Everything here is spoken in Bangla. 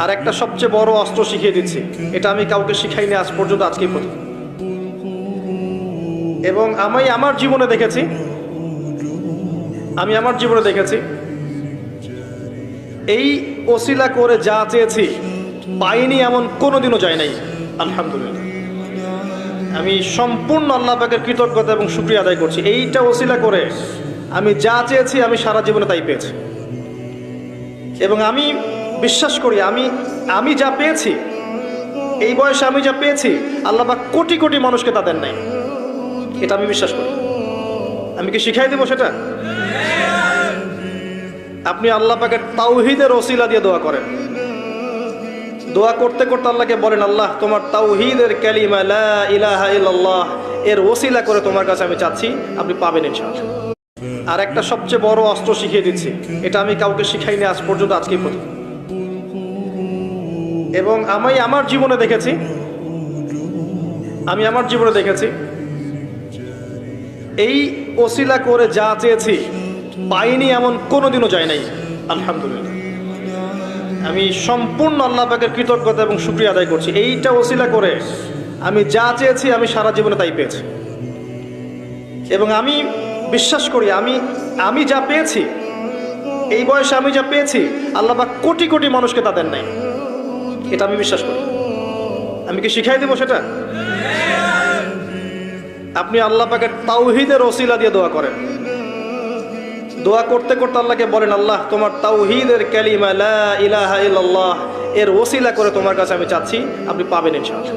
আর একটা সবচেয়ে বড় অস্ত্র শিখিয়ে দিচ্ছি, এটা আমি কাউকে শিখাইনি আজ পর্যন্ত, আজকেই প্রথম। এবং আমি আমার জীবনে দেখেছি এই ওসিলা করে যা চেয়েছি পাইনি এমন কোনোদিনও যায় নাই। আলহামদুলিল্লাহ, আমি সম্পূর্ণ আল্লাহ পাকের কৃতজ্ঞতা এবং শুকরিয়া আদায় করছি। এইটা ওসিলা করে আমি যা চেয়েছি আমি সারা জীবনে তাই পেয়েছি। এবং আমি বিশ্বাস করি আমি যা পেয়েছি, এই বয়সে আমি যা পেয়েছি, আল্লাহ পাক কোটি কোটি মানুষকে তা দেন নাই। এটা আমি বিশ্বাস করি। আমি কি শিখাই দেবো সেটা? আপনি আল্লাহ পাকের তাওহীদের ওসিলা দিয়ে দোয়া করেন। দোয়া করতে করতে আল্লাহকে বলেন, আল্লাহ তোমার তাওহীদের কালিমা লা ইলাহা ইল্লাল্লাহ এর ওসিলা করে তোমার কাছে আমি চাচ্ছি, আপনি পাবেন ইনশাআল্লাহ। আর একটা সবচেয়ে বড় অস্ত্র শিখিয়ে দিচ্ছি, এটা আমি কাউকে শিখাইনি আজ পর্যন্ত, আজকেই প্রথম। এবং আমি আমার জীবনে দেখেছি এই ওসিলা করে যা চেয়েছি পাইনি এমন কোনোদিনও যায় নাই। আলহামদুলিল্লাহ, আমি সম্পূর্ণ আল্লাহ পাকের কৃতজ্ঞতা এবং শুকরিয়া আদায় করছি। এইটা ওসিলা করে আমি যা চেয়েছি আমি সারা জীবনে তাই পেয়েছি। এবং আমি বিশ্বাস করি আমি যা পেয়েছি, এই বয়সে আমি যা পেয়েছি, আল্লাহ পাক কোটি কোটি মানুষকে তা দেন নাই। এটা আমি বিশ্বাস করি। আমি কি শিখাই দেবো সেটা? আপনি আল্লাহ পাকের তাওহীদের ওসিলা দিয়ে দোয়া করেন। দোয়া করতে করতে আল্লাহকে বলেন, আল্লাহ তোমার তাওহীদের কালিমা লা ইলাহা ইল্লাল্লাহ এর ওসিলা করে তোমার কাছে আমি চাচ্ছি, আপনি পাবেন ইনশাআল্লাহ।